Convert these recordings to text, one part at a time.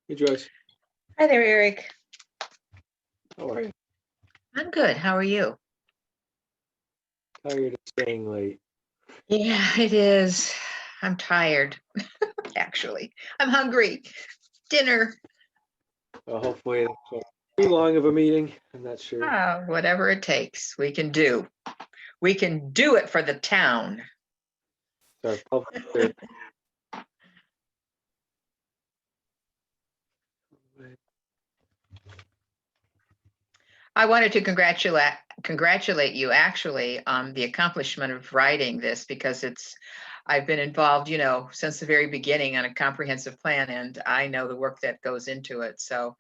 Hey Joyce, Hi there, Eric. how are you? I'm good. How are you? Tired of staying late. Yeah, it is. I'm tired, actually. I'm hungry. Dinner. Well, hopefully it's not too long of a meeting. I'm not sure. Whatever it takes, we can do. We can do it for the town. Our public service. I wanted to congratulate you actually on the accomplishment of writing this because I've been involved, since the very beginning on a comprehensive plan, and I know the work that goes into it. So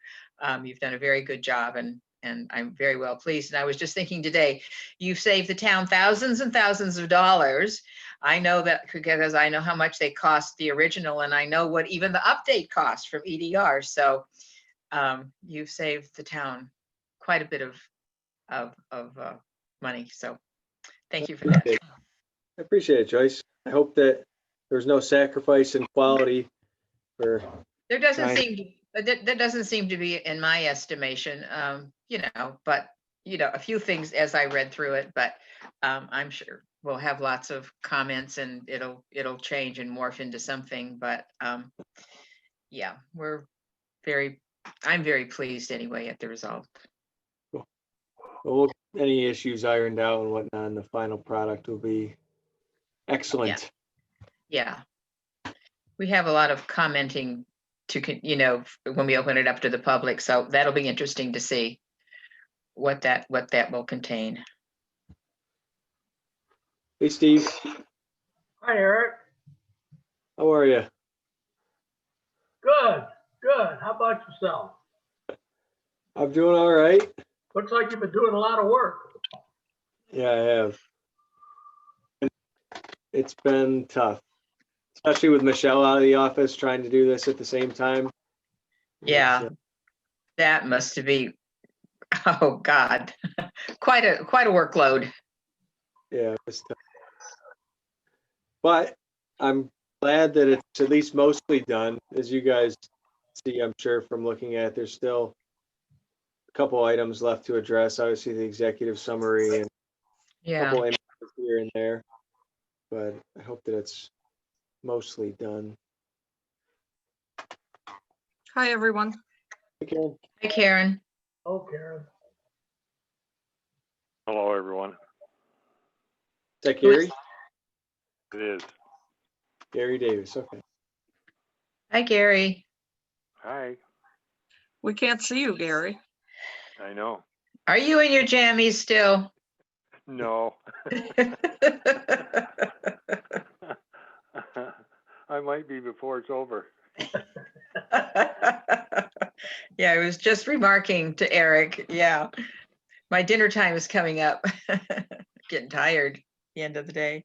you've done a very good job, and I'm very well pleased. And I was just thinking today, you've saved the town thousands and thousands of dollars. I know that because I know how much they cost the original, and I know what even the update cost from EDR. So you've saved the town quite a bit of money. So thank you for that. I appreciate it, Joyce. I hope that there's no sacrifice in quality for There doesn't trying. seem, that doesn't seem to be in my estimation, but a few things as I read through it, but I'm sure we'll have lots of comments and it'll change and morph into something, but yeah, I'm very pleased anyway at the result. Well, any issues ironed out and whatnot, and the final product will be excellent. Yeah. We have a lot of commenting when we open it up to the public. So that'll be interesting to see what that will contain. Hey Steve, Hi, Eric. how are you? Good, good. How about yourself? I'm doing all right. Looks like you've been doing a lot of work. Yeah, I have. It's been tough, especially with Michelle out of the office trying to do this at the same time. Yeah, that must be, oh God, quite a workload. Yeah, it was tough. But I'm glad that it's at least mostly done. As you guys see, I'm sure from looking at it, there's still a couple items left to address. Obviously, the executive summary and a Yeah, couple images here and there. But I hope that it's mostly done. Hi, everyone. Hey, Karen. hi Karen. Oh, Karen. Hello, everyone. Is that Gary? It is. Gary Davis. Okay. Hi Gary. Hi. We can't see you, Gary. I know. Are you in your jammies still? No. I might be before it's over. Yeah, I was just remarking to Eric. Yeah, my dinner time is coming up. Getting tired at the end of the day.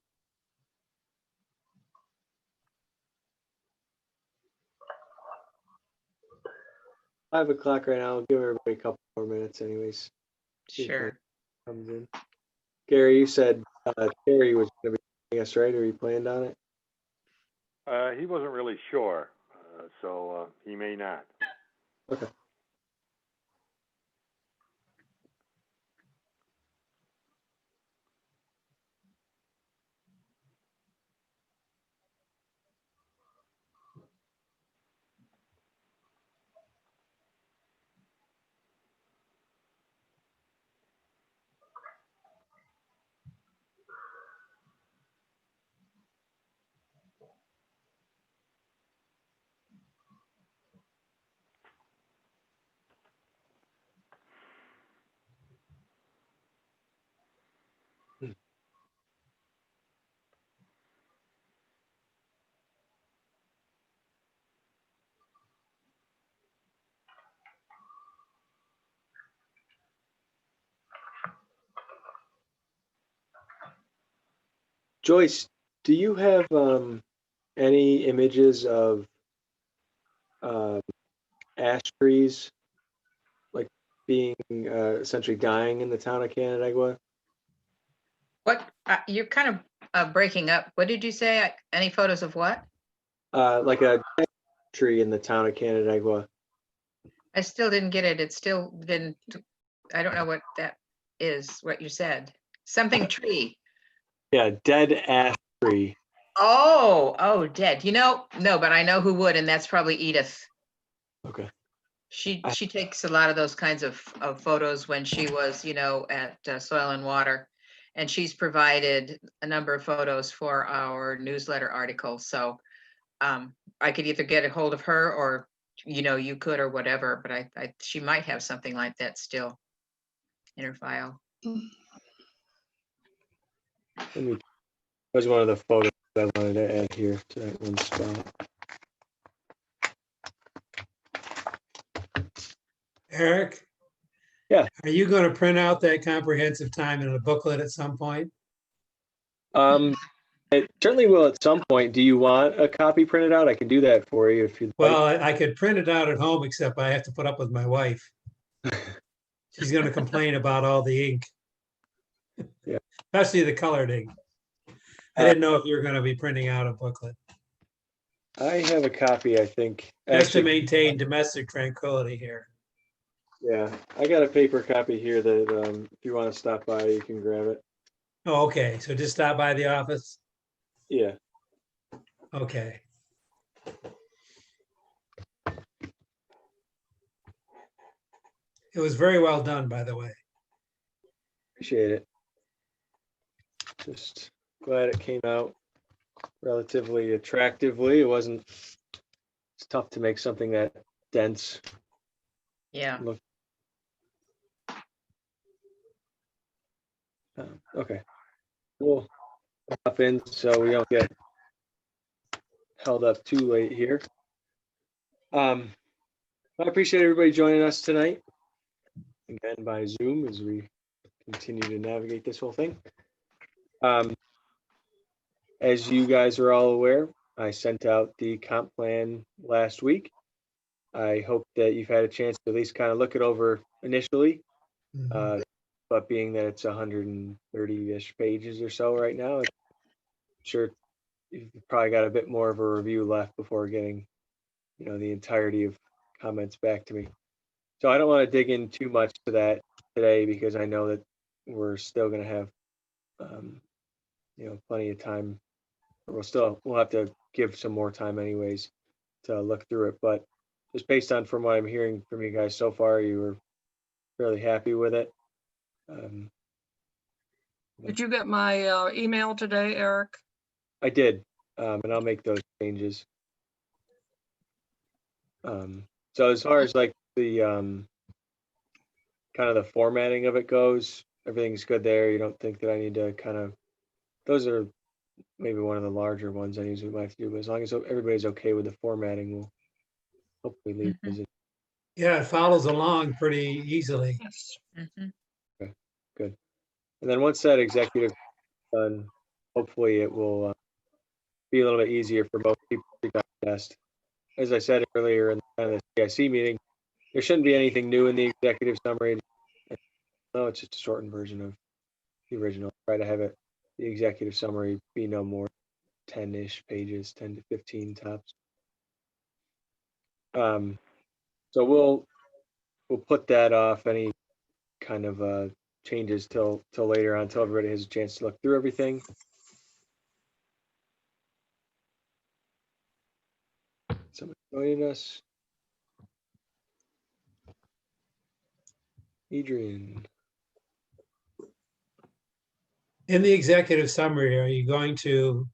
5 o'clock right now. I'll give everybody a couple more minutes anyways. See if Sure. anybody comes in. Gary, you said Terry was going to be joining us, right? Or you planned on it? He wasn't really sure, so he may not. Okay. Joyce, do you have any images of ash trees like being essentially dying in the town of Canandaigua? What, you're kind of breaking up. What did you say? Any photos of what? Like a tree in the town of Canandaigua. I still didn't get it. It's still been, I don't know what that is, what you said. Something tree. Yeah, dead ash tree. Oh, dead. No, but I know who would, and that's probably Edith. Okay. She I- takes a lot of those kinds of photos when she was, at Soil and Water. And she's provided a number of photos for our newsletter article. So I could either get a hold of her or, you could or whatever, but she might have something like that still in her file. Let me, that was one of the photos I wanted to add here to that one spot. Eric? Yeah. Are you going to print out that comprehensive time in a booklet at some point? It certainly will at some point. Do you want a copy printed out? I can do that for you if you'd like. Well, I could print it out at home, except I have to put up with my wife. She's going to complain about all the ink. Yeah. Especially the colored ink. I didn't know if you were going to be printing out a booklet, I have a copy, I think. just to Actually, maintain domestic tranquility here. yeah, I got a paper copy here that if you want to stop by, you can grab it. Oh, okay, so just stop by the office? Yeah. Okay. It was very well done, by the way. Appreciate it. Just glad it came out relatively attractively. It wasn't, it's tough to make something that dense. Yeah. Okay. We'll hop in so we don't get held up too late here. I appreciate everybody joining us tonight. Again, by Zoom as we continue to navigate this whole thing. As you guys are all aware, I sent out the comp plan last week. I hope that you've had a chance to at least kind of look it over initially. Mhm. But being that it's 130-ish pages or so right now, I'm sure you've probably got a bit more of a review left before getting, the entirety of comments back to me. So I don't want to dig in too much to that today because I know that we're still going to have, plenty of time. We'll have to give some more time anyways to look through it. But just based on from what I'm hearing from you guys so far, you were fairly happy with it. Did you get my email today, Eric? I did, and I'll make those changes. So as far as like the kind of the formatting of it goes, everything's good there. You don't think that I need to those are maybe one of the larger ones I usually might have to do, but as long as everybody's okay with the formatting, we'll hopefully leave Mhm. as it. Yeah, it follows along pretty easily. Yes. Mhm. Good. And then once that executive is done, hopefully it will be a little bit easier for most people to digest. As I said earlier in the CIC meeting, there shouldn't be anything new in the executive summary. No, it's just a shortened version of the original. Try to have the executive summary be no more 10-ish pages, 10 to 15 tops. So we'll put that off, any kind of changes till later on, till everybody has a chance to look through everything. Someone joining us. Adrian. In the executive summary, are you going to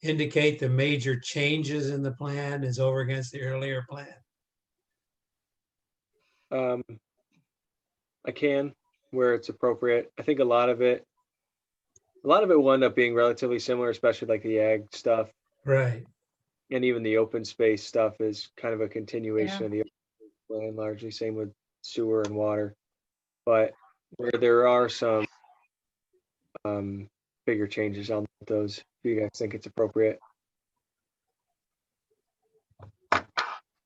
indicate the major changes in the plan is over against the earlier plan? I can, where it's appropriate. I think a lot of it will end up being relatively similar, especially like the ag stuff. Right. And even the open space stuff is kind of a continuation Yeah. of the open space plan, largely same with sewer and water. But where there are some bigger changes, I'll note those if you guys think it's appropriate.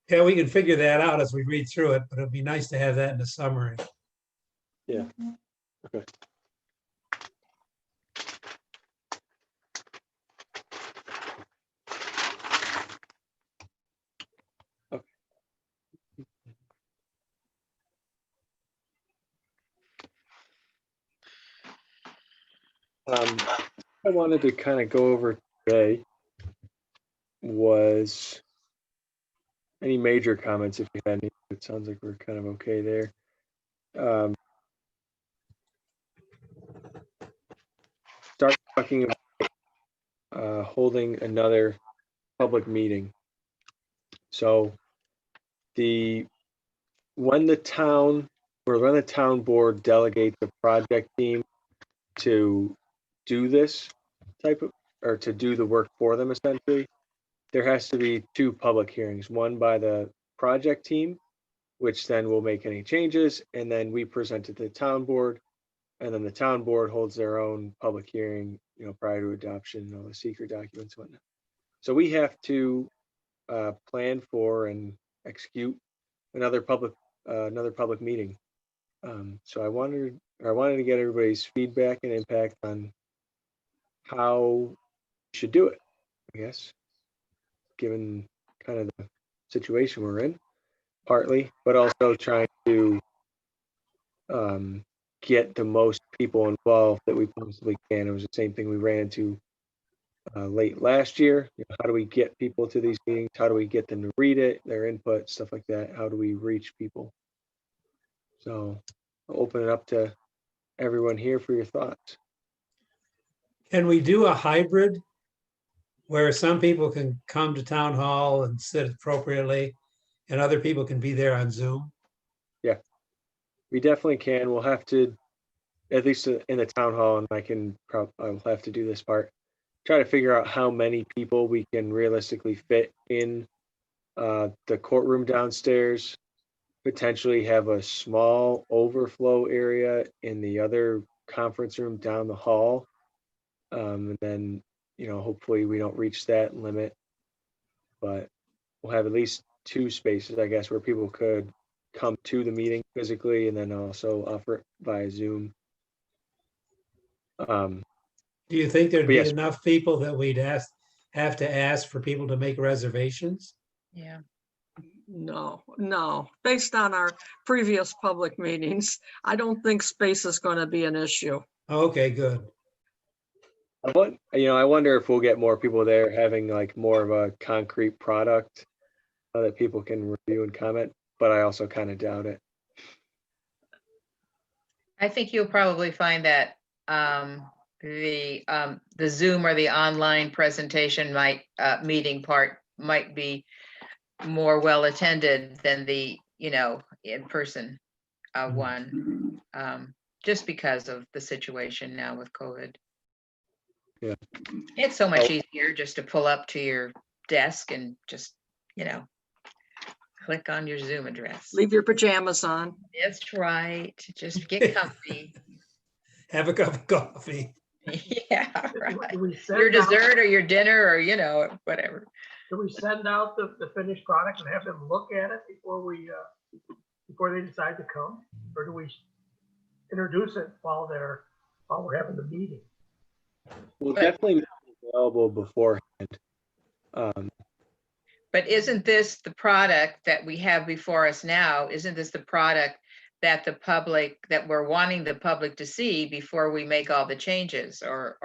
Yeah, we can figure that out as we read through it, but it'd be nice to have that in the summary. Yeah. Okay. Okay. I wanted to kind of go over today was any major comments, if you had any. It sounds like we're kind of okay there. Start talking about holding another public meeting. So when the town board delegates a project team to do this or to do the work for them, essentially, there has to be 2 public hearings, one by the project team, which then will make any changes, and then we present it to the town board, and then the town board holds their own public hearing, prior to adoption, all the secret documents, whatnot. So we have to plan for and execute another public meeting. So I wanted to get everybody's feedback and impact on how we should do it, I guess, given kind of the situation we're in, partly, but also trying to get the most people involved that we possibly can. It was the same thing we ran into late last year. How do we get people to these meetings? How do we get them to read it, their input, stuff like that? How do we reach people? So I'll open it up to everyone here for your thoughts. Can we do a hybrid where some people can come to town hall and sit appropriately and other people can be there on Zoom? We definitely can. We'll have to, at least in the town hall, and I'll have to do this part, try to figure out how many people we can realistically fit in the courtroom downstairs, potentially have a small overflow area in the other conference room down the hall. And then, hopefully we don't reach that limit, but we'll have at least 2 spaces, I guess, where people could come to the meeting physically and then also offer it via Zoom. Do you think there'd But be yes. enough people that we'd have to ask for people to make reservations? Yeah. No. Based on our previous public meetings, I don't think space is going to be an issue. Okay, good. I wonder if we'll get more people there having like more of a concrete product that people can review and comment, but I also kind of doubt it. I think you'll probably find that the Zoom or the online presentation meeting part might be more well attended than the in person one, just because of the situation now with COVID. Yeah. It's so much easier just to pull up to your desk and just click on your Zoom address. Leave your pajamas on. That's right. Just get comfy. Have a cup of coffee. Yeah, right. Do we send Your out- dessert or your dinner or whatever. Do we send out the finished product and have them look at it before they decide to come? Or do we introduce it while we're having the meeting? We'll But- definitely make it available beforehand. But isn't this the product that we have before us now? Isn't this the product that that we're wanting the public to see before we make all the changes? Or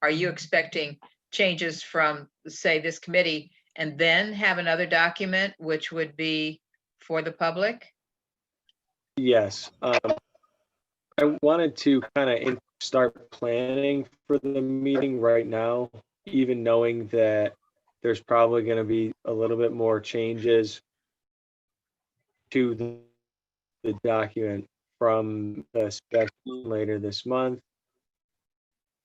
are you expecting changes from, say, this committee and then have another document which would be for the public? Yes. I wanted to kind of start planning for the meeting right now, even knowing that there's probably going to be a little bit more changes to the document from the spec later this month,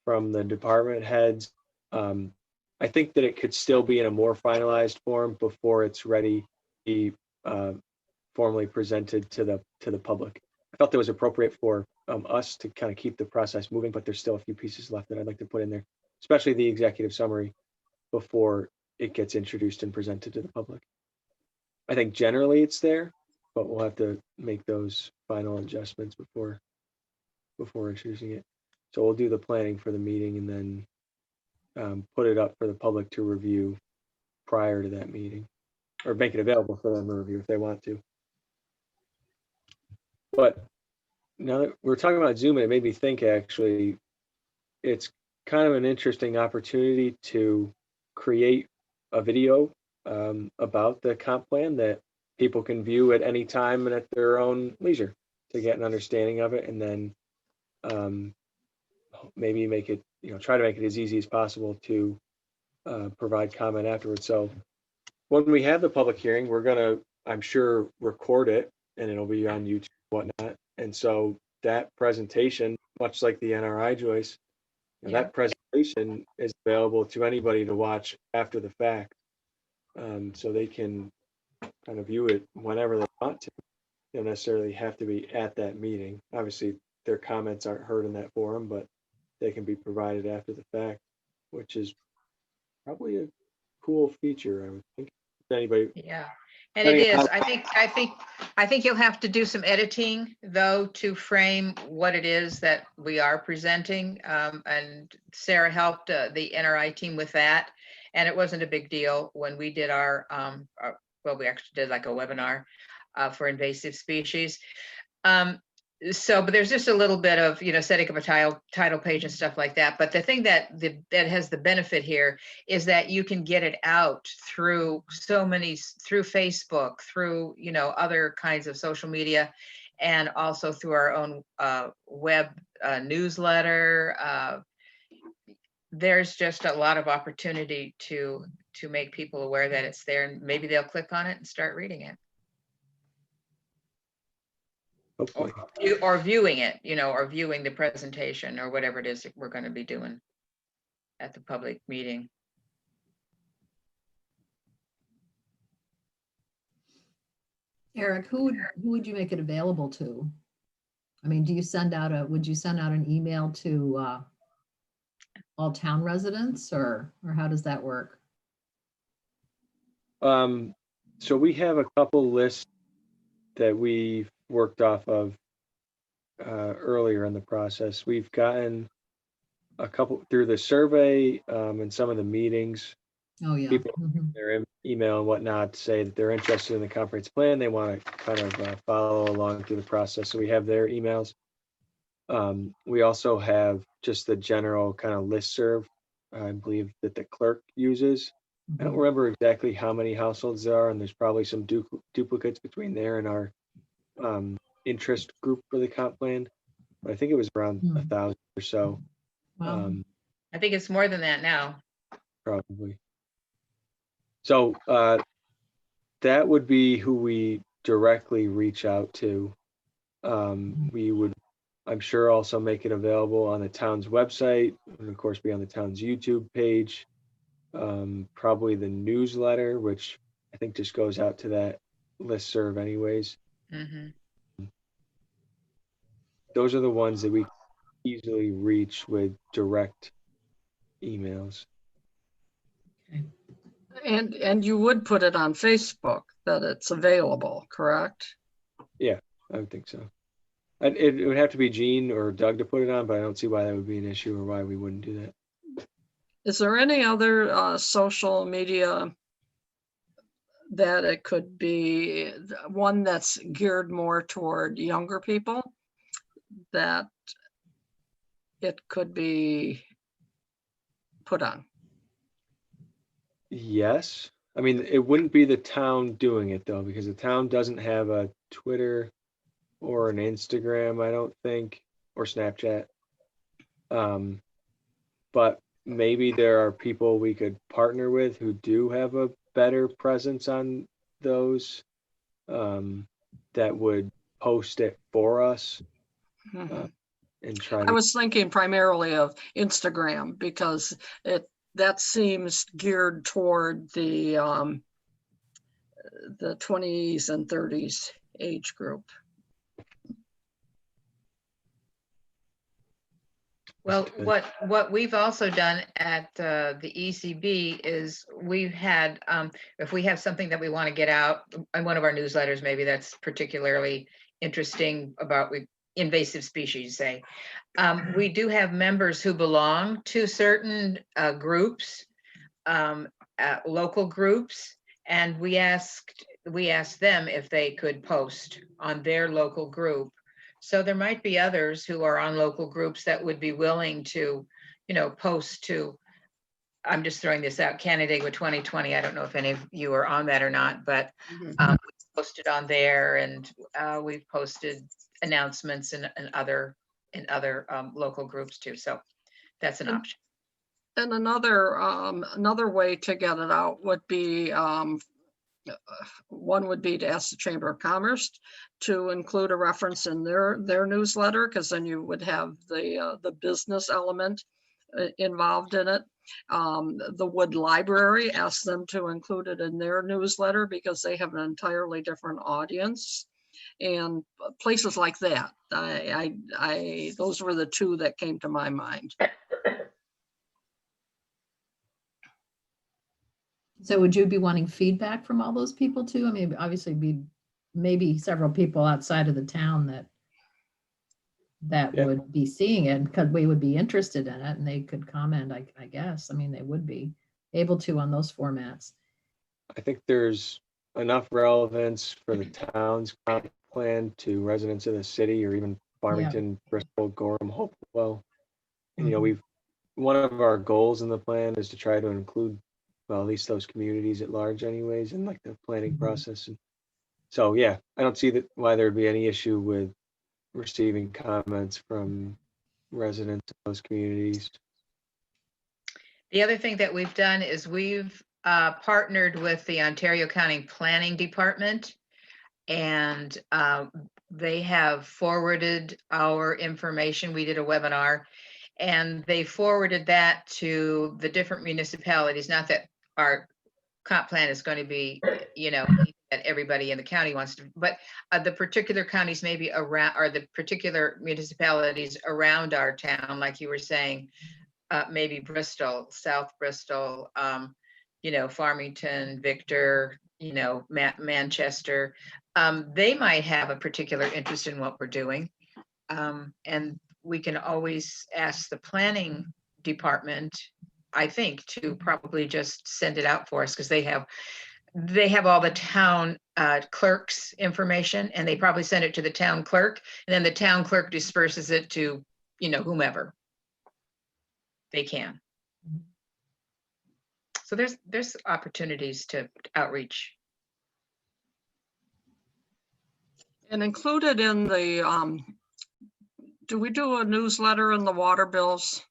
from the department heads. I think that it could still be in a more finalized form before it's ready to be formally presented to the public. I felt it was appropriate for us to kind of keep the process moving, but there's still a few pieces left that I'd like to put in there, especially the executive summary before it gets introduced and presented to the public. I think generally it's there, but we'll have to make those final adjustments before introducing it. So we'll do the planning for the meeting and then put it up for the public to review prior to that meeting, or make it available for them to review if they want to. But now that we're talking about Zoom, it made me think, actually, it's kind of an interesting opportunity to create a video about the comp plan that people can view at any time and at their own leisure to get an understanding of it, and then maybe make it, try to make it as easy as possible to provide comment afterwards. So when we have the public hearing, we're gonna, I'm sure, record it and it'll be on YouTube and whatnot. And so that presentation, much like the NRI, Joyce, Yeah. that presentation is available to anybody to watch after the fact. So they can kind of view it whenever they want to. They don't necessarily have to be at that meeting. Obviously, their comments aren't heard in that forum, but they can be provided after the fact, which is probably a cool feature, I would think. If anybody, Yeah, and it Depending on is. I think you'll have to do some editing though to frame what it is that we are presenting. And Sarah helped the NRI team with that. And it wasn't a big deal when we did well, we actually did like a webinar for invasive species. But there's just a little bit of, setting up a title page and stuff like that. But the thing that has the benefit here is that you can get it out through through Facebook, through, other kinds of social media, and also through our own web newsletter. There's just a lot of opportunity to make people aware that it's there, and maybe they'll click on it and start reading it. hopefully. Or viewing it, or viewing the presentation or whatever it is that we're going to be doing at the public meeting. Eric, who would you make it available to? I mean, would you send out an email to all town residents, or how does that work? So we have a couple lists that we've worked off of earlier in the process. We've gotten a couple through the survey and some of the meetings. Oh, yeah. People, Mhm. their email and whatnot, to say that they're interested in the comprehensive plan. They want to kind of follow along through the process. So we have their emails. We also have just the general kind of listserv, I believe, that the clerk uses. I don't remember exactly how many households there are, and there's probably some duplicates between there and our interest group for the comp plan. But I think it was around 1,000 or so. Wow. I think it's more than that now. Probably. So that would be who we directly reach out to. We would, I'm sure, also make it available on the town's website, and of course be on the town's YouTube page. Probably the newsletter, which I think just goes out to that listserv anyways. Mm-hmm. Those are the ones that we easily reach with direct emails. And you would put it on Facebook that it's available, correct? I would think so. It would have to be Gene or Doug to put it on, but I don't see why that would be an issue or why we wouldn't do that. Is there any other social media that it could be one that's geared more toward younger people that it could be put on? Yes. I mean, it wouldn't be the town doing it though, because the town doesn't have a Twitter or an Instagram, I don't think, or Snapchat. But maybe there are people we could partner with who do have a better presence on those, that would post it for us. Mhm. And try I to, was thinking primarily of Instagram because that seems geared toward the 20s and 30s age group. Well, what we've also done at the ECB is we've had, if we have something that we want to get out in one of our newsletters, maybe that's particularly interesting about invasive species, say, we do have members who belong to certain groups, local groups, and we asked them if they could post on their local group. So there might be others who are on local groups that would be willing to, post to, I'm just throwing this out, Canandaigua 2020. I don't know if any of you are on that or not, but we posted on there, and we've posted announcements in other local groups too. So that's an option. And another way to get it out would be, one would be to ask the Chamber of Commerce to include a reference in their newsletter, because then you would have the business element involved in it. The Wood Library, ask them to include it in their newsletter because they have an entirely different audience. And places like that, those were the two that came to my mind. So would you be wanting feedback from all those people too? I mean, obviously maybe several people outside of the town that Yeah. would be seeing it, because we would be interested in it and they could comment, I guess. I mean, they would be able to on those formats. I think there's enough relevance for the town's comp plan to residents of the city, or even Farmington, Bristol, Gorham, Hopewell. And, Mhm. one of our goals in the plan is to try to include, well, at least those communities at large anyways, in like the planning Mhm. process. And so, yeah, I don't see why there'd be any issue with receiving comments from residents of those communities. The other thing that we've done is we've partnered with the Ontario County Planning Department, and they have forwarded our information. We did a webinar, and they forwarded that to the different municipalities. Not that our comp plan is going to be, that everybody in the county wants to, but the particular counties maybe around, or the particular municipalities around our town, like you were saying, maybe Bristol, South Bristol, Farmington, Victor, Manchester. They might have a particular interest in what we're doing. And we can always ask the planning department, I think, to probably just send it out for us, because they have all the town clerk's information, and they probably send it to the town clerk, and then the town clerk disperses it to, whomever they can. So there's opportunities to outreach. And included in the, do we do a newsletter in the water bills?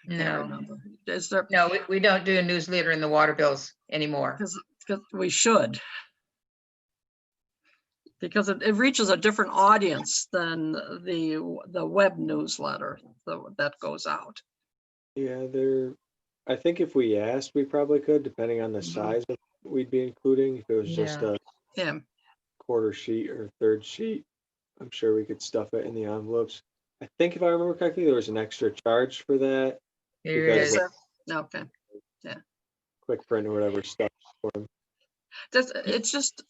Can't No, remember. Is there, no, we don't do a newsletter in the water bills anymore. because we should. Because it reaches a different audience than the web newsletter that goes out. Yeah, I think if we asked, we probably could, depending on the size of what we'd be including. If it was just Yeah. a Yeah, quarter sheet or third sheet, I'm sure we could stuff it in the envelopes. I think if I remember correctly, there was an extra charge for that, There because is. okay. quick print or whatever stuff for them. It's just,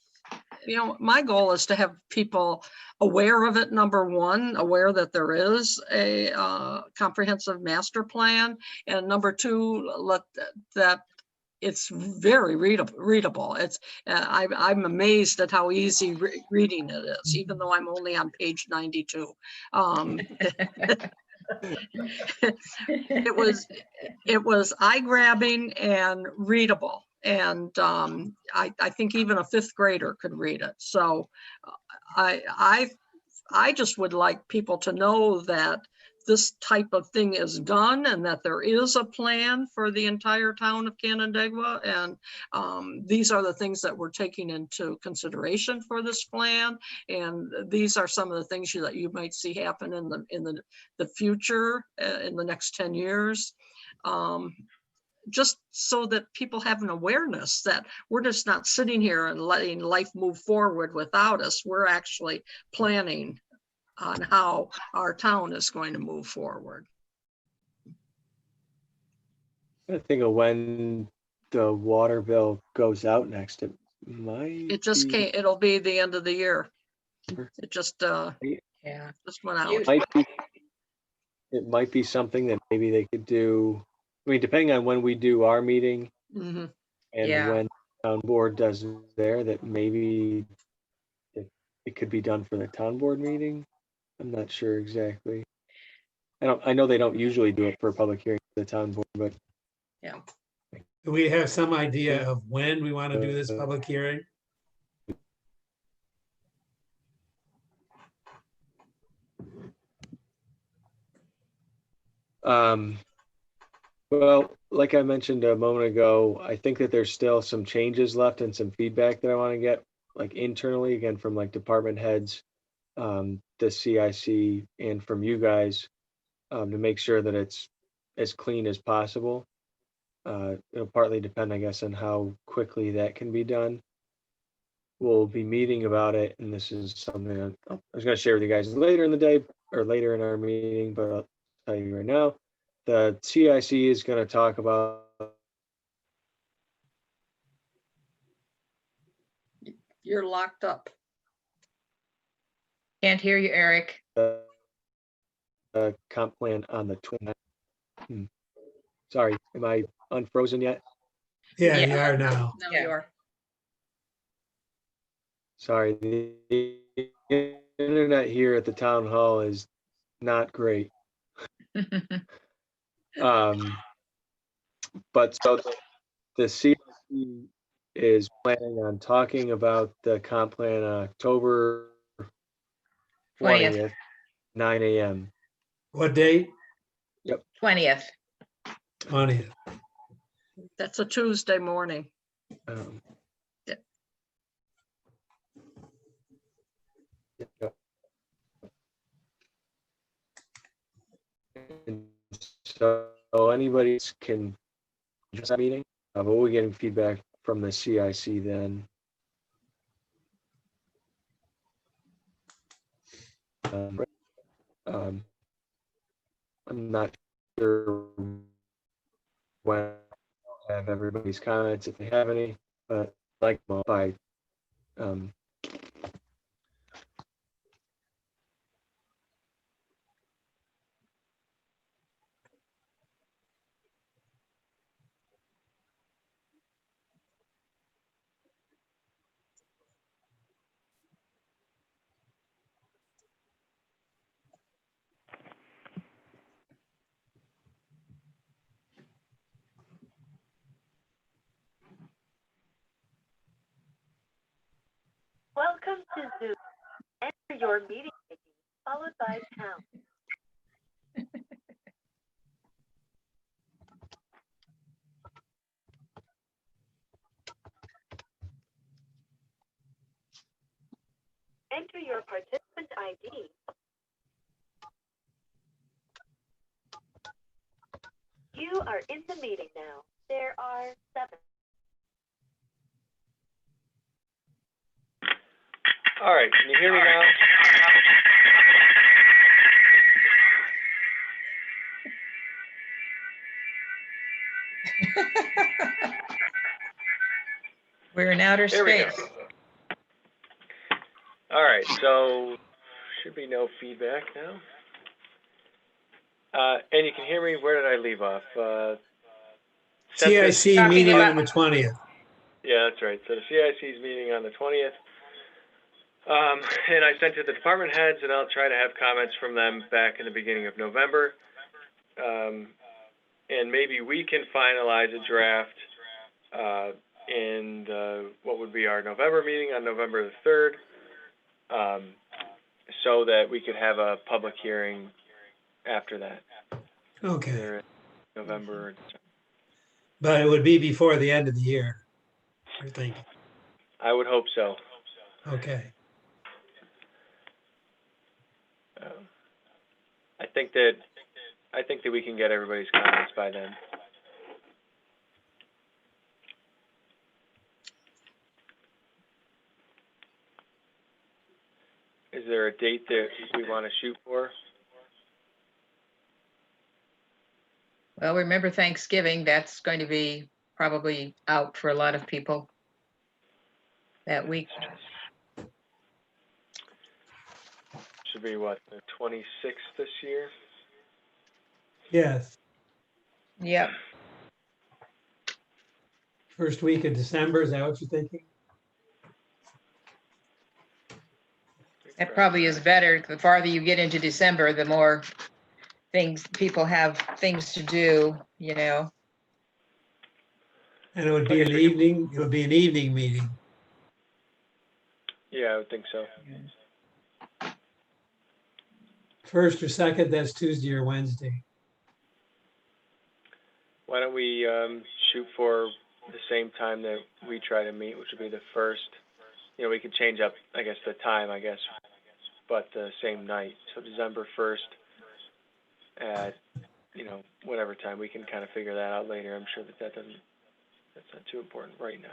my goal is to have people aware of it. Number one, aware that there is a comprehensive master plan, and number two, that it's very readable. It's I'm amazed at how easy reading it is, even though I'm only on page 92. It was eye-grabbing and readable. And I think even a fifth grader could read it. So I just would like people to know that this type of thing is done, and that there is a plan for the entire town of Canandaigua. And these are the things that we're taking into consideration for this plan. And these are some of the things that you might see happen in the future, in the next 10 years. Just so that people have an awareness that we're just not sitting here and letting life move forward without us. We're actually planning on how our town is going to move forward. I think of when the water bill goes out next. It just can't, it'll be the end of the year. It just Yeah. just went out. It might be something that maybe they could do. I mean, depending on when we do our meeting Mhm. and Yeah. when town board does there, that maybe it could be done for the town board meeting. I'm not sure exactly. I know they don't usually do it for a public hearing, the town board, but Do we have some idea of when we want to do this public hearing? Well, like I mentioned a moment ago, I think that there's still some changes left and some feedback that I want to get, like internally, again, from like department heads, the CIC, and from you guys, to make sure that it's as clean as possible. It'll partly depend, I guess, on how quickly that can be done. We'll be meeting about it, and this is something I was going to share with you guys later in the day or later in our meeting, but I'll tell you right now. The CIC is going to talk about You're locked up. Can't hear you, Eric. the comp plan on the 29th. Sorry, am I unfrozen yet? Yeah, Yeah. you are now. Now Yeah. you are. Sorry, the internet here at the town hall is not great. But so the CIC is planning on talking about the comp plan on October 20th. 20th, 9 a.m. What date? 20th. 20th. That's a Tuesday morning. Um, Yeah. yeah. And so anybody can join that meeting, but we're getting feedback from the CIC then. I'm not sure when I'll have everybody's comments if they have any, but like by Welcome to Zoom. Enter your meeting ID followed by pound. Enter your participant ID. You are in the meeting now. There are 7. All right, can you hear me now? We're in outer There we go. space. All right, so should be no feedback now. And you can hear me. Where did I leave off? Census- CIC Talking meeting about- on the 20th. Yeah, that's right. So the CIC's meeting on the 20th. And I sent it to the department heads, and I'll try to have comments from them back in the beginning of November. And maybe we can finalize a draft in what would be our November meeting on November the 3rd, so that we could have a public hearing after that. Okay, Either in November or December. but it would be before the end of the year, you're thinking. I would hope so. Okay, I think that we can get everybody's comments by then. Is there a date that we want to shoot for? Well, remember Thanksgiving, that's going to be probably out for a lot of people that week. Should be what, the 26th this year? yes, Yep. first week of December, is that what you're thinking? That probably is better. The farther you get into December, the more people have things to do, you know. And it would be an evening meeting. Yeah, I would think so. First or second, that's Tuesday or Wednesday. Why don't we shoot for the same time that we try to meet, which would be the first. You know, we could change up, I guess, the time, but the same night. So December 1st at, you know, whatever time. We can kind of figure that out later. I'm sure that's not too important right now.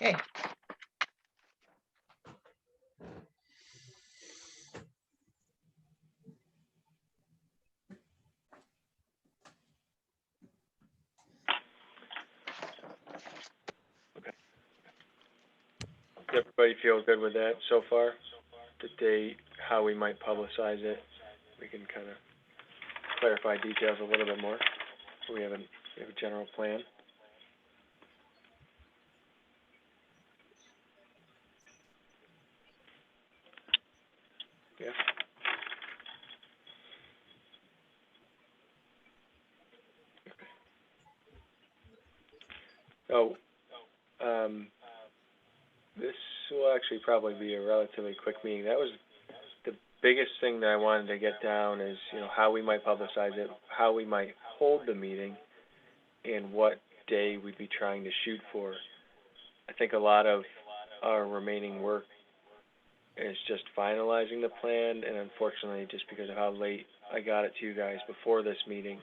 Okay. Does everybody feel good with that so far? The date, how we might publicize it. We can kind of clarify details a little bit more. We have a general plan. Yeah. So, this will actually probably be a relatively quick meeting. That was the biggest thing that I wanted to get down is, you know, how we might publicize it, how we might hold the meeting, and what day we'd be trying to shoot for. I think a lot of our remaining work is just finalizing the plan, and unfortunately, just because of how late I got it to you guys before this meeting,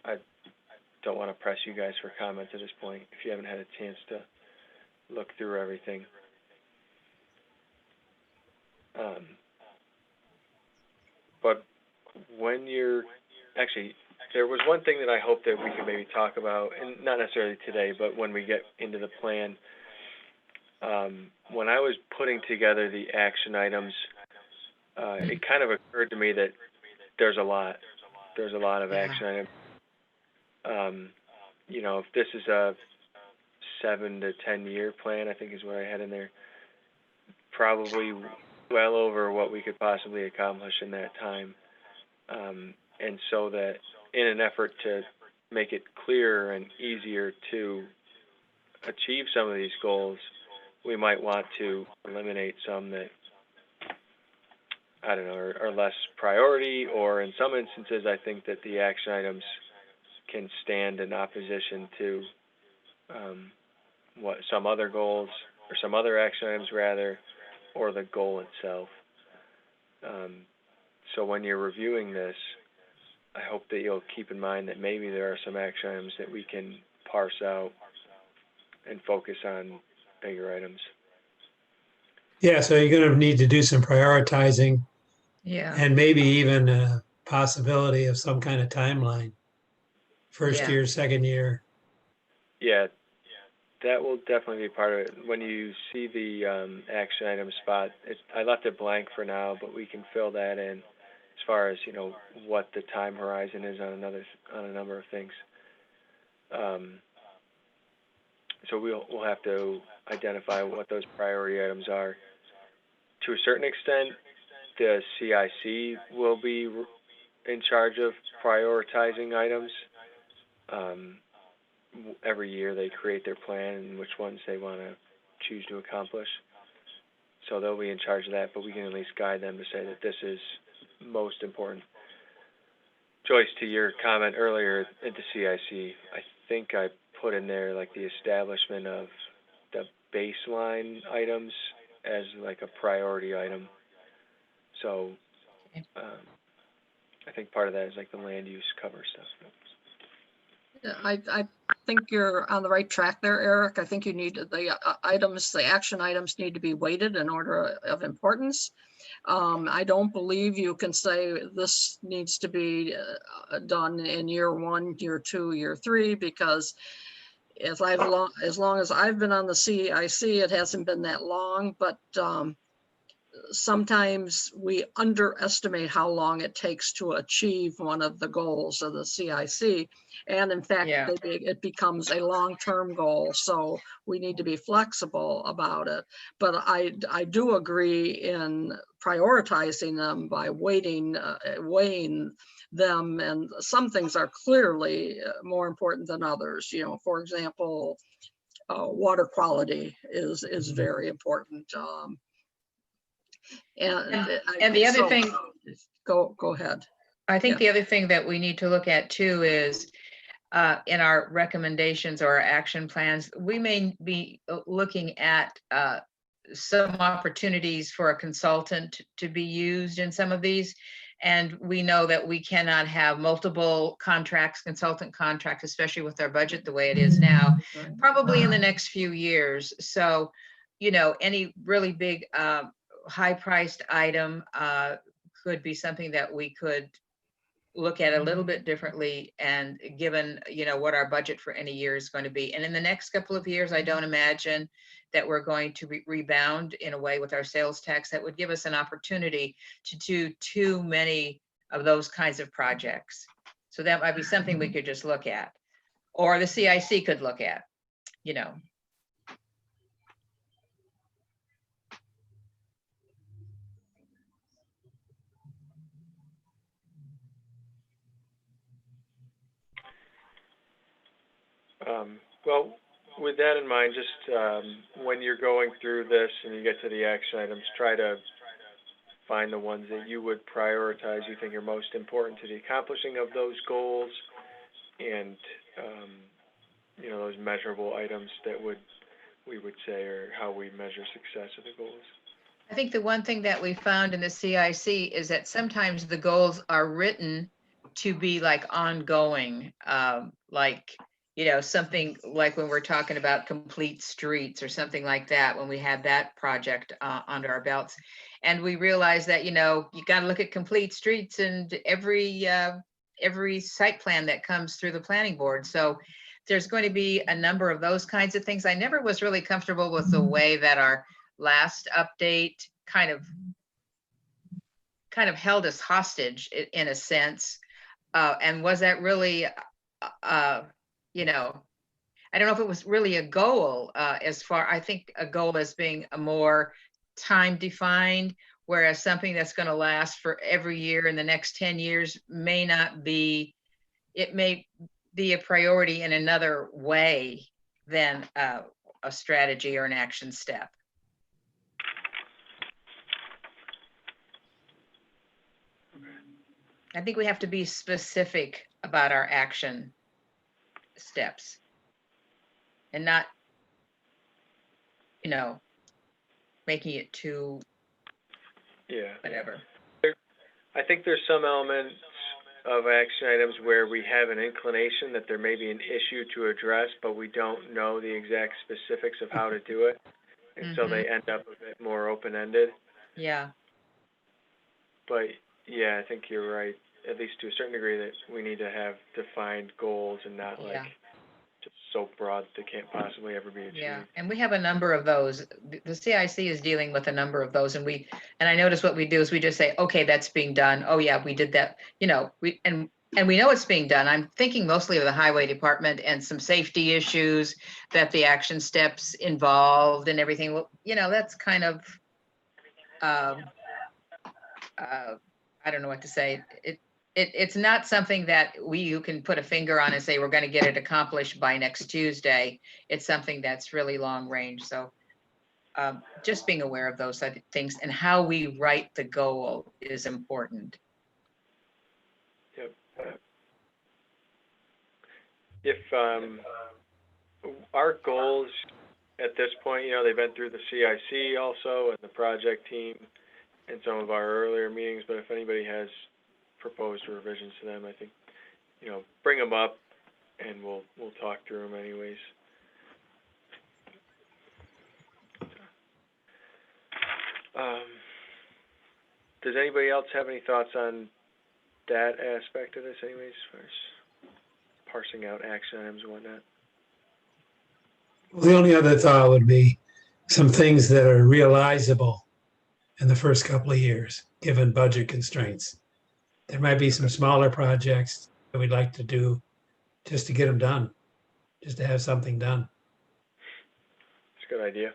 I don't want to press you guys for comments at this point if you haven't had a chance to look through everything. But when you're actually, there was one thing that I hope that we could maybe talk about, and not necessarily today, but when we get into the plan. When I was putting together the action items, it kind of occurred to me that there's a lot of action items. You know, if this is a 7 to 10 year plan, I think is what I had in there, probably well over what we could possibly accomplish in that time. And so that in an effort to make it clearer and easier to achieve some of these goals, we might want to eliminate some that, I don't know, are less priority, or in some instances, I think that the action items can stand in opposition to what some other goals, or some other action items rather, or the goal itself. So when you're reviewing this, I hope that you'll keep in mind that maybe there are some action items that we can parse out and focus on bigger items. Yeah, so you're going to need to do some prioritizing Yeah. and maybe even a possibility of some kind of timeline. First Yeah. year, second year. Yeah, that will definitely be part of it. When you see the action item spot, I left it blank for now, but we can fill that in as far as, you know, what the time horizon is on a number of things. So we'll have to identify what those priority items are. To a certain extent, the CIC will be in charge of prioritizing items. Every year they create their plan and which ones they want to choose to accomplish. So they'll be in charge of that, but we can at least guide them to say that this is most important. Joyce, to your comment earlier at the CIC, I think I put in there like the establishment of the baseline items as like a priority item. So I think part of that is like the land use cover stuff. I think you're on the right track there, Eric. I think you need the action items need to be weighted in order of importance. I don't believe you can say this needs to be done in year 1, year 2, year 3, because as long as I've been on the CIC, it hasn't been that long, but sometimes we underestimate how long it takes to achieve one of the goals of the CIC. And in fact, Yeah. it becomes a long-term goal. So we need to be flexible about it. But I do agree in prioritizing them by weighing them. And some things are clearly more important than others. You know, for example, water quality is very important. And the other so- thing, Go ahead. I think Yeah. the other thing that we need to look at too is in our recommendations or our action plans, we may be looking at some opportunities for a consultant to be used in some of these. And we know that we cannot have multiple contracts, consultant contracts, especially with our budget the way it is now, Right. probably in the next few years. So, you know, any really big high-priced item could be something that we could look at a little bit differently, and given, you know, what our budget for any year is going to be. And in the next couple of years, I don't imagine that we're going to rebound in a way with our sales tax that would give us an opportunity to do too many of those kinds of projects. So that might be something we could just look at, or the CIC could look at, you know. Well, with that in mind, just when you're going through this and you get to the action items, try to find the ones that you would prioritize, you think are most important to the accomplishing of those goals, and you know, those measurable items that we would say are how we measure success of the goals. I think the one thing that we found in the CIC is that sometimes the goals are written to be like ongoing, like, you know, something like when we're talking about complete streets or something like that, when we had that project under our belts. And we realized that, you know, you got to look at complete streets and every site plan that comes through the planning board. So there's going to be a number of those kinds of things. I never was really comfortable with the way that our last update kind of held us hostage in a sense. And was that really, you know, I don't know if it was really a goal I think a goal as being a more time defined, whereas something that's going to last for every year in the next 10 years may not be, it may be a priority in another way than a strategy or an action step. I think we have to be specific about our action steps and not, you know, making it too whatever. I think there's some elements of action items where we have an inclination that there may be an issue to address, but we don't know the exact specifics of how to do it. And so they end up a bit more open-ended. Yeah. But yeah, I think you're right, at least to a certain degree, that we need to have defined goals and not like just so broad that they can't possibly ever be achieved. Yeah, and we have a number of those. The CIC is dealing with a number of those, and I notice what we do is we just say, okay, that's being done. Oh yeah, we did that. You know, and we know it's being done. I'm thinking mostly of the highway department and some safety issues that the action steps involved and everything. Well, you know, that's kind of, I don't know what to say. It's not something that you can put a finger on and say, we're going to get it accomplished by next Tuesday. It's something that's really long range. So just being aware of those things and how we write the goal is important. Yep. If our goals at this point, you know, they've been through the CIC also and the project team and some of our earlier meetings, but if anybody has proposed revisions to them, I think, you know, bring them up and we'll talk through them anyways. Does anybody else have any thoughts on that aspect of this anyways, as far as parsing out action items and whatnot? Well, the only other thought would be some things that are realizable in the first couple of years, given budget constraints. There might be some smaller projects that we'd like to do just to get them done, just to have something done. It's a good idea.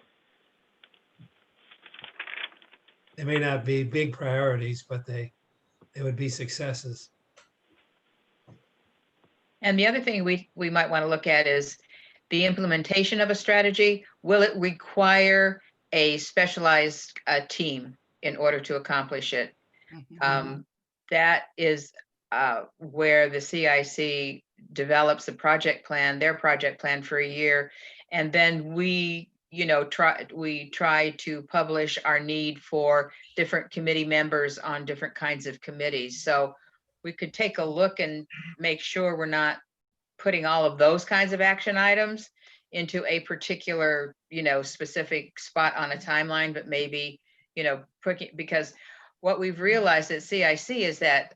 They may not be big priorities, but they would be successes. And the other thing we might want to look at is the implementation of a strategy. Will it require a specialized team in order to accomplish it? That is where the CIC develops a project plan, their project plan for a year, and then we try to publish our need for different committee members on different kinds of committees. So we could take a look and make sure we're not putting all of those kinds of action items into a particular, specific spot on a timeline, but maybe, because what we've realized at CIC is that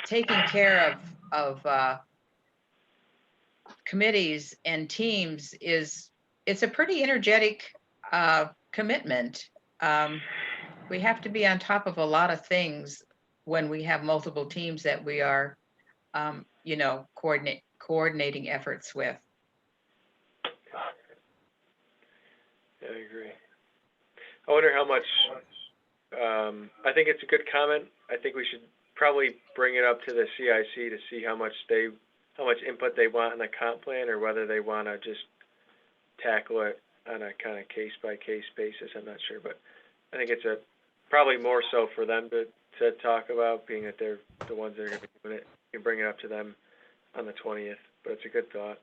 taking care of committees and teams it's a pretty energetic commitment. We have to be on top of a lot of things when we have multiple teams that we are, coordinating efforts with. Yeah, I agree. I wonder how much, I think it's a good comment. I think we should probably bring it up to the CIC to see how much input they want in the comp plan, or whether they want to just tackle it on a kind of case-by-case basis. I'm not sure, but I think it's probably more so for them to talk about, being that they're the ones that are going to be doing it. You can bring it up to them on the 20th, but it's a good thought.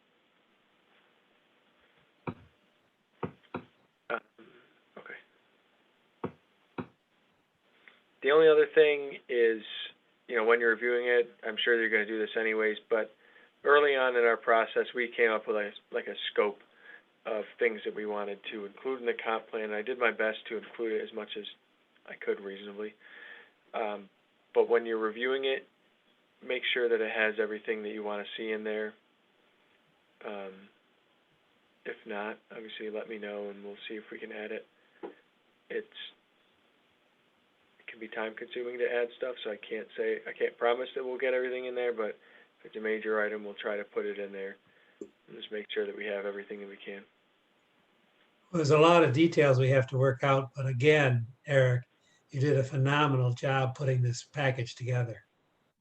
Okay. The only other thing is, when you're reviewing it, I'm sure you're going to do this anyways, but early on in our process, we came up with a scope of things that we wanted to include in the comp plan. I did my best to include it as much as I could reasonably. But when you're reviewing it, make sure that it has everything that you want to see in there. If not, obviously let me know and we'll see if we can add it. It can be time consuming to add stuff, so I can't promise that we'll get everything in there, but if it's a major item, we'll try to put it in there and just make sure that we have everything that we can. There's a lot of details we have to work out, but again, Eric, you did a phenomenal job putting this package together.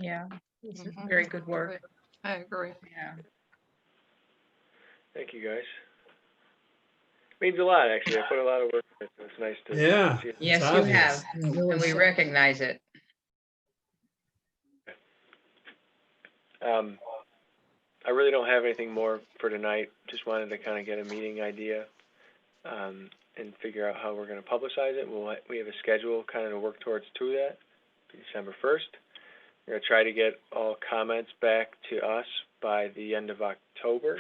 Yeah, it's very good work. I agree. Yeah. Thank you, guys. Means a lot, actually. I put a lot of work in it, so it's nice to see it. Yes, It's you obvious. have, and we recognize it. I really don't have anything more for tonight. Just wanted to kind of get a meeting idea and figure out how we're going to publicize it. We have a schedule kind of to work towards that, December 1st. We're going to try to get all comments back to us by the end of October.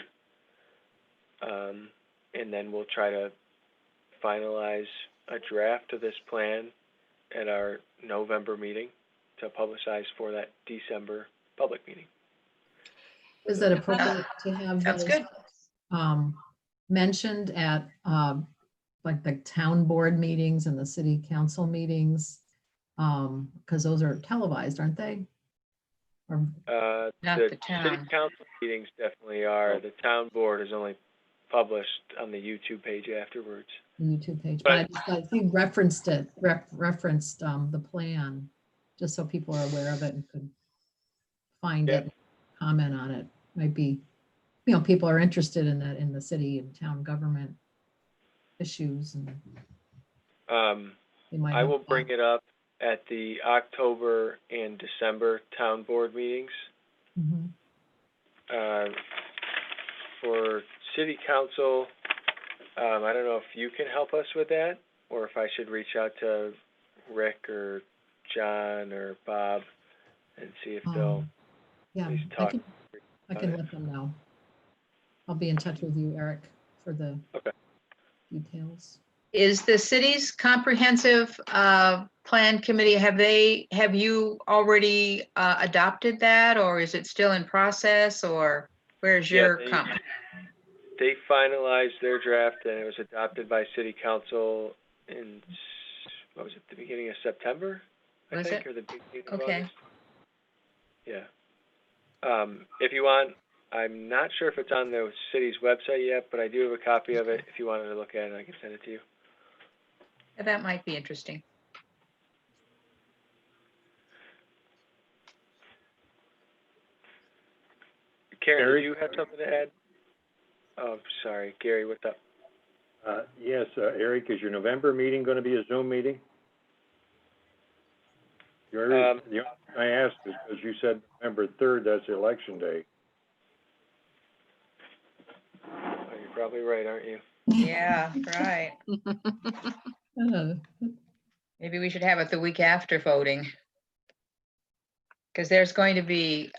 And then we'll try to finalize a draft of this plan at our November meeting to publicize for that December public meeting. Is it appropriate to have That's those, good. mentioned at like the town board meetings and the city council meetings? Because those are televised, aren't they? Or, Not the the town. city council meetings definitely are. The town board is only published on the YouTube page afterwards. the YouTube page, But- but I think referenced it, referenced the plan, just so people are aware of it and could find Yeah. it, comment on it. Might be, people are interested in that, in the city and town government issues, and they might. I will bring it up at the October and December town board meetings. Mhm. For city council, I don't know if you can help us with that, or if I should reach out to Rick or John or Bob and see if they'll Yeah, at least I talk. can, let them know. I'll be in touch with you, Eric, for the Okay. details. Is the city's comprehensive plan committee, have you already adopted that, or is it still in process, or where's Yeah, your comment? They finalized their draft and it was adopted by city council in what was it, the beginning of September, I Was think, it? or the beginning of Okay. August? Yeah. If you want, I'm not sure if it's on the city's website yet, but I do have a copy of it. If you wanted to look at it, I can send it to you. That might be interesting. Karen, Gary? do you have something to add? Oh, sorry, Gary, what's up? Yes, Eric, is your November meeting going to be a Zoom meeting? I asked because you said November 3rd, that's election day. Oh, you're probably right, aren't you? Yeah, right. Uh, Maybe we should have it the week after voting. Because there's going to be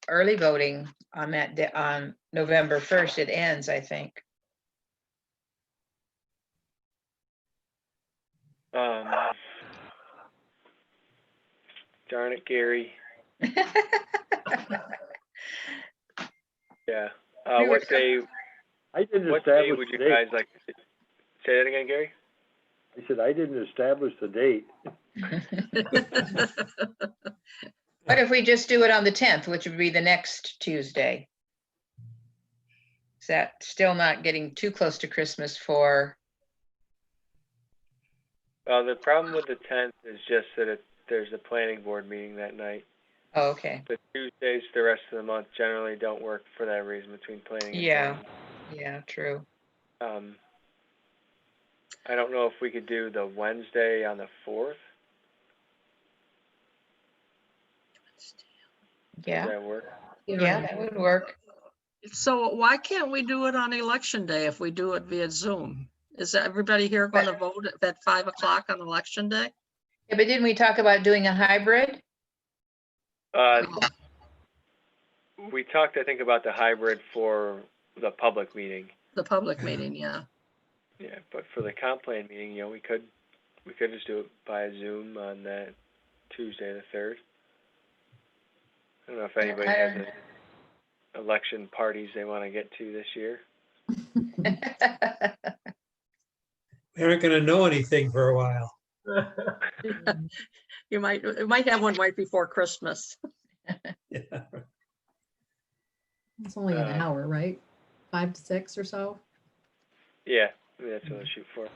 early voting on that day, on November 1st. It ends, I think. Darn it, Gary. Yeah. We were What day? I didn't What day establish would you the date. guys like to see? Say that again, Gary? I said I didn't establish the date. What if we just do it on the 10th, which would be the next Tuesday? Is that still not getting too close to Christmas for, Well, the problem with the 10th is just that there's a planning board meeting that night. oh, okay, The Tuesdays, the rest of the month generally don't work for that reason between planning and Yeah. zoning. yeah, true. I don't know if we could do the Wednesday on the 4th. Does Yeah, that work? yeah, that would work. So why can't we do it on election day if we do it via Zoom? Is everybody here going to vote at 5 o'clock on election day? Yeah, but didn't we talk about doing a hybrid? We talked, I think, about the hybrid for the public meeting. The public meeting, yeah. Yeah, but for the comp plan meeting, you know, we could just do it via Zoom on that Tuesday the 3rd. I don't know if anybody has any election parties they want to get to this year. We aren't gonna know anything for a while. You might have one right before Christmas. Yeah. It's only an Uh, hour, right? 5 to 6 or so? Yeah, that's what I shoot for.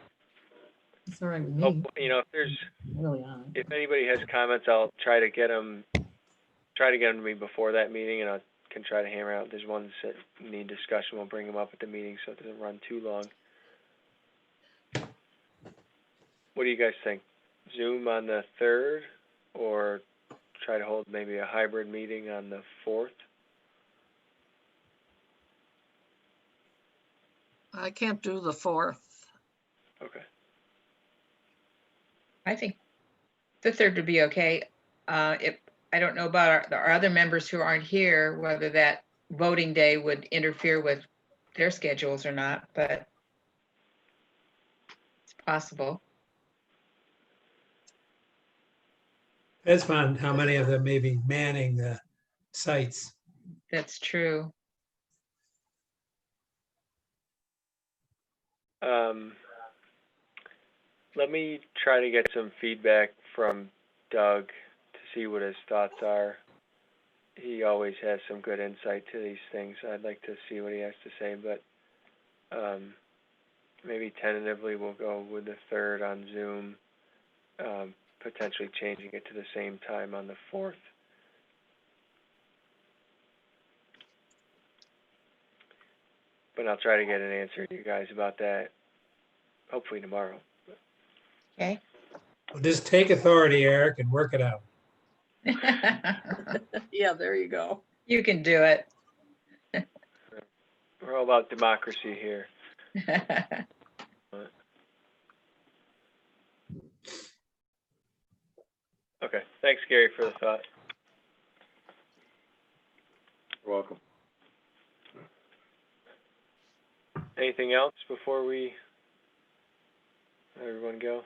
It's all right with Oh, me, you know, if there's early on. if anybody has comments, I'll try to get them to me before that meeting, and I can try to hammer out. If there's ones that need discussion, we'll bring them up at the meeting so it doesn't run too long. What do you guys think? Zoom on the 3rd, or try to hold maybe a hybrid meeting on the 4th? I can't do the 4th. Okay. I think the 3rd would be okay. If, I don't know about our other members who aren't here, whether that voting day would interfere with their schedules or not, but it's possible. Depends on how many of them may be manning the sites. That's true. Let me try to get some feedback from Doug to see what his thoughts are. He always has some good insight to these things. I'd like to see what he has to say, but maybe tentatively we'll go with the 3rd on Zoom, potentially changing it to the same time on the 4th. But I'll try to get an answer to you guys about that, hopefully tomorrow. Okay. Well, just take authority, Eric, and work it out. Yeah, there you go. You can do it. We're all about democracy here. Okay, thanks, Gary, for the thought. You're welcome. Anything else before we let everyone go?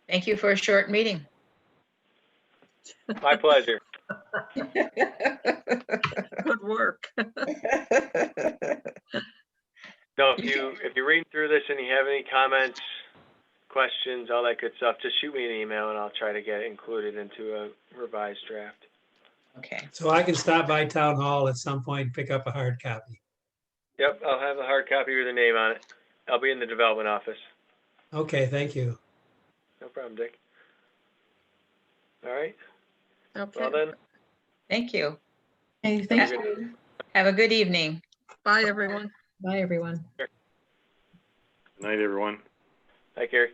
Thank you for a short meeting. My pleasure. Good work. No, if you read through this and you you have any comments, questions, all that good stuff, just shoot me an email and I'll try to get it included into a revised draft. Okay, So I can stop by town hall at some point, and pick up a hard copy. Yep, I'll have a hard copy with the name on it. I'll be in the development office. Okay, thank you. No problem, Dick. All right, well Okay, then, thank you. Hey, thanks, Have a good evening. bye, everyone. Bye, everyone. Good night, everyone. hi, Gary.